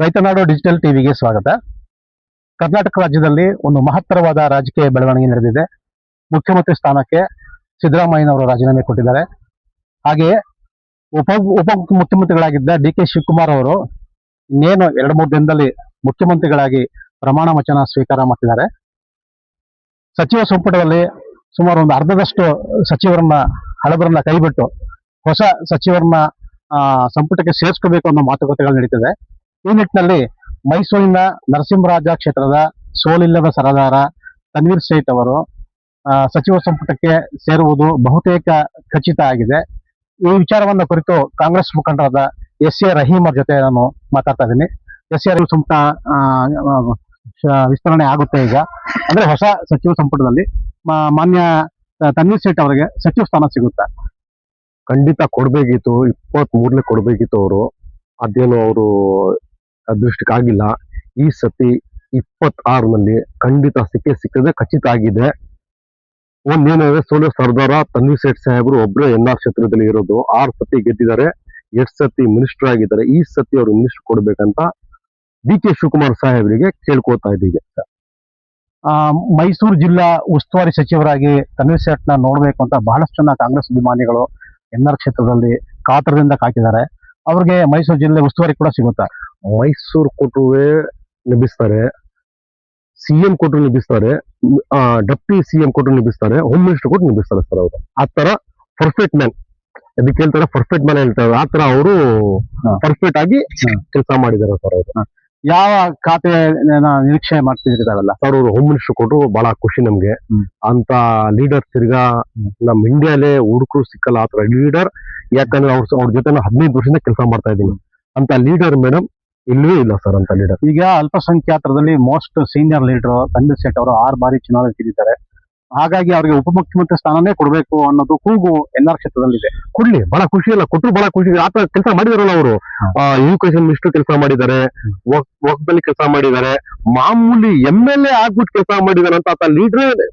ರೈತನಾಡು digital ಟಿವಿಗೆ ಸ್ವಾಗತ. ಕರ್ನಾಟಕ ರಾಜ್ಯದಲ್ಲಿ ಒಂದು ಮಹತ್ತರವಾದ ರಾಜಕೀಯ ಬೆಳವಣಿಗೆ ನಡೆದಿದೆ. ಮುಖ್ಯಮಂತ್ರಿ ಸ್ಥಾನಕ್ಕೆ ಸಿದ್ದರಾಮಯ್ಯನವರು ರಾಜೀನಾಮೆ ಕೊಟ್ಟಿದ್ದಾರೆ. ಹಾಗೆಯೇ ಉಪ ಮುಖ್ಯಮಂತ್ರಿಗಳಾಗಿದ್ದ ಡಿ.ಕೆ. ಶಿವಕುಮಾರ್ ಅವರು ಇನ್ನೇನು 2-3 ದಿನದಲ್ಲಿ ಮುಖ್ಯಮಂತ್ರಿಗಳಾಗಿ ಪ್ರಮಾಣ ವಚನ ಸ್ವೀಕಾರ ಮಾಡ್ತಿದ್ದಾರೆ. ಸಚಿವ ಸಂಪುಟದಲ್ಲಿ ಸುಮಾರು ಒಂದು ಅರ್ಧದಷ್ಟು ಸಚಿವರನ್ನ ಹಳಬರನ್ನ ಕೈಬಿಟ್ಟು ಹೊಸ ಸಚಿವರನ್ನ ಸಂಪುಟಕ್ಕೆ ಸೇರಿಸ್ಕೋಬೇಕು ಅನ್ನೋ ಮಾತುಕತೆಗಳು ನಡೀತಿದೆ. ಈ ನಿಟ್ಟಿನಲ್ಲಿ ಮೈಸೂರಿನ ನರಸಿಂಹರಾಜ ಕ್ಷೇತ್ರದ ಸೋಲಿಲ್ಲದ ಸರದಾರ ತನ್ವೀರ್ ಸೇಠ್ ಅವರು ಸಚಿವ ಸಂಪುಟಕ್ಕೆ ಸೇರುವುದು ಬಹುತೇಕ ಖಚಿತ ಆಗಿದೆ. ಈ ವಿಚಾರವನ್ನು ಕುರಿತು ಕಾಂಗ್ರೆಸ್ ಮುಖಂಡರಾದ ಎಸ್.ಎ. ರಹೀಂ ಅವ್ರ ಜೊತೆ ನಾನು ಮಾತಾಡ್ತಾ ಇದ್ದೀನಿ. ಎಸ್.ಎ. ರಹೀಂ ಸಂಪುಟ ವಿಸ್ತರಣೆ ಆಗುತ್ತೆ ಈಗ, ಅಂದ್ರೆ ಹೊಸ ಸಚಿವ ಸಂಪುಟದಲ್ಲಿ ಮಾನ್ಯ ತನ್ವೀರ್ ಸೇಠ್ ಅವರಿಗೆ ಸಚಿವ ಸ್ಥಾನ ಸಿಗುತ್ತಾ? ಖಂಡಿತ ಕೊಡ್ಬೇಕಿತ್ತು, 23ನೇ ಕೊಡ್ಬೇಕಿತ್ತು. ಅವರು ಅದೇನು ಅವರು ಅದೃಷ್ಟಕ್ಕಾಗಿಲ್ಲ. ಈ ಸತಿ 26ನಲ್ಲಿ ಖಂಡಿತ ಸಿಕ್ಕದೆ ಖಚಿತ ಆಗಿದೆ. ಒಂದೇನಂದ್ರೆ ಸೋಲು ಸರ್ದಾರ ತನ್ವೀರ್ ಸೇಠ್ ಸಾಹೇಬರು ಒಬ್ಬರೇ ಎನ್ಆರ್ ಕ್ಷೇತ್ರದಲ್ಲಿ ಇರೋದು. 6 ಸತಿ ಗೆದ್ದಿದ್ದಾರೆ, 2 ಸತಿ ಮಿನಿಸ್ಟರ್ ಆಗಿದ್ದಾರೆ. ಈ ಸತಿ ಅವರು ಮಿನಿಸ್ಟರ್ ಕೊಡ್ಬೇಕಂತ ಡಿ.ಕೆ. ಶಿವಕುಮಾರ್ ಸಾಹೇಬರಿಗೆ ಕೇಳ್ಕೊತಾ ಇದ್ದೀವಿ. ಮೈಸೂರು ಜಿಲ್ಲಾ ಉಸ್ತುವಾರಿ ಸಚಿವರಾಗಿ ತನ್ವೀರ್ ಸೇಠ್ನ ನೋಡ್ಬೇಕು ಅಂತ ಬಹಳಷ್ಟು ಜನ ಕಾಂಗ್ರೆಸ್ ಅಭಿಮಾನಿಗಳು ಎನ್ಆರ್ ಕ್ಷೇತ್ರದಲ್ಲಿ ಕಾತರದಿಂದ ಕಾಯ್ತಿದ್ದಾರೆ. ಅವ್ರಿಗೆ ಮೈಸೂರು ಜಿಲ್ಲೆ ಉಸ್ತುವಾರಿ ಕೂಡ ಸಿಗುತ್ತಾ? ಮೈಸೂರು ಕೊಟ್ಟುವೆ ನಿಭಿಸ್ತಾರೆ, ಸಿಎಂ ಕೊಟ್ಟರು ನಿಭಿಸ್ತಾರೆ, ಡೆಪ್ಟಿ ಸಿಎಂ ಕೊಟ್ಟರು ನಿಭಿಸ್ತಾರೆ, ಹೋಮ್ ಮಿನಿಸ್ಟರ್ ಕೊಟ್ಟು ನಿಭಿಸ್ತಾರೆ ಸರ್. ಅವರು ಆ ತರ ಪರ್ಫೆಕ್ಟ್ ಮ್ಯಾನ್, ಅದಕ್ಕೆ ಹೇಳ್ತಾರೆ ಪರ್ಫೆಕ್ಟ್ ಮ್ಯಾನ್ ಹೇಳ್ತಾರೆ. ಆ ತರ ಅವರು ಪರ್ಫೆಕ್ಟ್ ಆಗಿ ಕೆಲಸ ಮಾಡಿದ್ದಾರೆ ಸರ್. ಅವರು ಯಾವ ಖಾತೆ ನಿರೀಕ್ಷೆ ಮಾಡ್ತಿದ್ದಾರಲ್ಲ ಸರ್, ಅವರು ಹೋಮ್ ಮಿನಿಸ್ಟರ್ ಕೊಟ್ಟರು ಬಹಳ ಖುಷಿ ನಮ್ಗೆ. ಅಂತ ಲೀಡರ್ ತಿರ್ಗಾ ನಮ್ ಇಂಡಿಯಾಲೇ ಹುಡುಕರು ಸಿಕ್ಕಲ್ಲ ಆ ತರ ಲೀಡರ್. ಯಾಕಂದ್ರೆ ಅವ್ರ ಜೊತೆ 15 ವರ್ಷದಿಂದ ಕೆಲಸ ಮಾಡ್ತಾ ಇದ್ದೀನಿ. ಅಂತ ಲೀಡರ್ ಮೇಡಮ್ ಇಲ್ಲವೇ ಇಲ್ಲ ಸರ್ ಅಂತ ಲೀಡರ್. ಈಗ ಅಲ್ಪಸಂಖ್ಯಾತರಲ್ಲಿ most senior leader Tanveer Sait ಅವರು 6 ಬಾರಿ ಚುನಾವಣೆ ಗೆದ್ದಿದ್ದಾರೆ. ಹಾಗಾಗಿ ಅವರಿಗೆ ಉಪಮುಖ್ಯಮಂತ್ರಿ ಸ್ಥಾನನೇ ಕೊಡಬೇಕು ಅನ್ನೋದು ಕೂಗು ಎನ್ಆರ್ ಕ್ಷೇತ್ರದಲ್ಲಿದೆ. ಕೊಡ್ಲಿ, ಬಹಳ ಖುಷಿ ಇಲ್ಲ, ಕೊಟ್ಟರು ಬಹಳ ಖುಷಿ. ಆತರ ಕೆಲಸ ಮಾಡಿದಾರಲ್ಲ ಅವರು. ಎಜುಕೇಶನ್ ಮಿನಿಸ್ಟರ್ ಕೆಲಸ ಮಾಡಿದ್ದಾರೆ, ವರ್ಕ್ದಲ್ಲಿ ಕೆಲಸ ಮಾಡಿದ್ದಾರೆ, ಮಾಮೂಲಿ MLA ಆಗ್ಬಿಟ್ಟು ಕೆಲಸ ಮಾಡಿದಾರೆ ಅಂತ ಆತ ಲೀಡರ್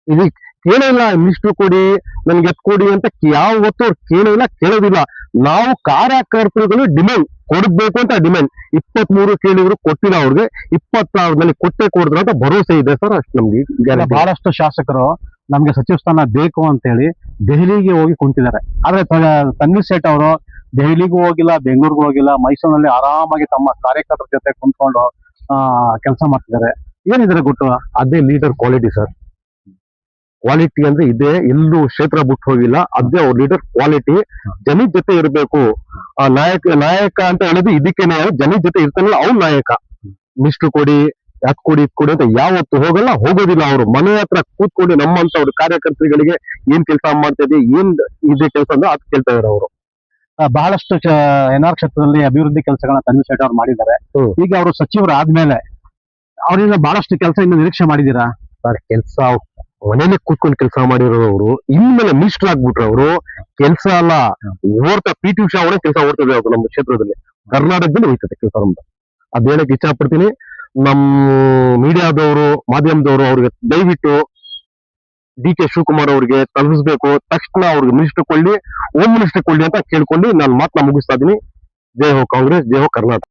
ಇದು ಕೇಳಿಲ್ಲ. ಮಿನಿಸ್ಟರ್ ಕೊಡಿ, ನನ್ಗೆ ಎತ್ ಕೊಡಿ ಅಂತ ಯಾವತ್ತೂ ಅವ್ರು ಕೇಳಿಲ್ಲ, ಕೇಳೋದಿಲ್ಲ. ನಾವು ಕಾರ್ಯಕರ್ತರುಗಳು ಡಿಮ್ಯಾಂಡ್ ಕೊಡ್ಬೇಕು ಅಂತ ಡಿಮ್ಯಾಂಡ್. 23 ಕೇಳಿದ್ರು ಕೊಟ್ಟಿಲ್ಲ. ಅವ್ರಿಗೆ 26ರಲ್ಲಿ ಕೊಟ್ಟೆ ಕೊಡಿದ್ರು ಅಂತ ಭರವಸೆ ಇದೆ ಸರ್. ಅಷ್ಟು ನಮ್ಗೆ ಬಹಳಷ್ಟು ಶಾಸಕರು ನಮ್ಗೆ ಸಚಿವ ಸ್ಥಾನ ಬೇಕು ಅಂತ ಹೇಳಿ ದೆಹಲಿಗೆ ಹೋಗಿ ಕುಂತಿದ್ದಾರೆ. ಆದ್ರೆ ತನ್ವೀರ್ ಸೇಠ್ ಅವರು ದೆಹಲಿಗೂ ಹೋಗಿಲ್ಲ, ಬೆಂಗಳೂರಿಗೂ ಹೋಗಿಲ್ಲ, ಮೈಸೂರಿನಲ್ಲಿ ಆರಾಮಾಗಿ ತಮ್ಮ ಕಾರ್ಯಕರ್ತರ ಜೊತೆ ಕುಂತ್ಕೊಂಡು ಕೆಲಸ ಮಾಡ್ತಿದ್ದಾರೆ. ಏನಿದ್ರೆ ಗೊತ್ತು, ಅದೇ ಲೀಡರ್ ಕ್ವಾಲಿಟಿ ಸರ್. ಕ್ವಾಲಿಟಿ ಅಂದ್ರೆ ಇದೇ, ಎಲ್ಲೂ ಕ್ಷೇತ್ರ ಬಿಟ್ಟು ಹೋಗಿಲ್ಲ. ಅದೇ ಅವ್ರ ಲೀಡರ್ ಕ್ವಾಲಿಟಿ. ಜನದ ಜೊತೆ ಇರಬೇಕು. ನಾಯಕ ಅಂತ ಹೇಳೋದು ಇದಕ್ಕೇನೆ, ಜನದ ಜೊತೆ ಇರ್ತಾನಲ್ಲ ಅವ್ನ ನಾಯಕ. ಮಿನಿಸ್ಟರ್ ಕೊಡಿ, ಅದ್ ಕೊಡಿ ಇದ್ ಕೊಡಿ ಅಂತ ಯಾವತ್ತು ಹೋಗೋದಿಲ್ಲ. ಅವರು ಮನೆ ಹತ್ರ ಕೂತ್ಕೊಂಡು ನಮ್ಮಂತವ್ರ ಕಾರ್ಯಕರ್ತರಿಗೆ ಏನ್ ಕೆಲಸ ಮಾಡ್ತಾ ಇದೆ, ಏನ್ ಇದೆ ಕೆಲಸ ಅಂದ್ರೆ ಅದ್ ಕೇಳ್ತಾ ಇದಾರೆ ಅವರು. ಬಹಳಷ್ಟು ಎನ್ಆರ್ ಕ್ಷೇತ್ರದಲ್ಲಿ ಅಭಿವೃದ್ಧಿ ಕೆಲಸಗಳನ್ನ ತನ್ವೀರ್ ಸೇಠ್ ಅವ್ರು ಮಾಡಿದ್ದಾರೆ. ಈಗ ಅವರು ಸಚಿವರು ಆದ್ಮೇಲೆ ಅವರಿಂದ ಬಹಳಷ್ಟು ಕೆಲಸ ಇನ್ನು ನಿರೀಕ್ಷೆ ಮಾಡಿದೀರಾ ಸರ್? ಕೆಲಸ ಮನೇಲಿ ಕೂತ್ಕೊಂಡು ಕೆಲಸ ಮಾಡಿರೋರು ಇನ್ಮೇಲೆ ಮಿನಿಸ್ಟರ್ ಆಗ್ಬಿಟ್ರೆ ಅವರು ಕೆಲಸ ಅಲ್ಲ ಓಡ್ತಾ PT ಉಷಾ ಅವರೇ ಕೆಲಸ ಓಡ್ತದೆ ಅವರು ನಮ್ಮ ಕ್ಷೇತ್ರದಲ್ಲಿ, ಕರ್ನಾಟಕದಲ್ಲಿ ಹೋಗ್ತದೆ ಕೆಲಸ ನಮ್ದು. ಅದ್ ಹೇಳಕ್ ಇಚ್ಛ ಪಡ್ತೀನಿ. ನಮ್ ಮೀಡಿಯಾದವರು, ಮಾಧ್ಯಮದವರು ಅವ್ರಿಗೆ ದಯವಿಟ್ಟು ಡಿ.ಕೆ. ಶಿವಕುಮಾರ್ ಅವ್ರಿಗೆ ತಲುಪಿಸ್ಬೇಕು. ತಕ್ಷಣ ಅವ್ರಿಗೆ ಮಿನಿಸ್ಟರ್ ಕೊಳ್ಳಿ, ಹೋಮ್ ಮಿನಿಸ್ಟರ್ ಕೊಳ್ಳಿ ಅಂತ ಕೇಳ್ಕೊಂಡು ನಾನು ಮಾತನ್ನ ಮುಗಿಸ್ತಾ ಇದೀನಿ. ಜೈ ಹೋ ಕಾಂಗ್ರೆಸ್, ಜೈ ಹೋ ಕರ್ನಾಟಕ.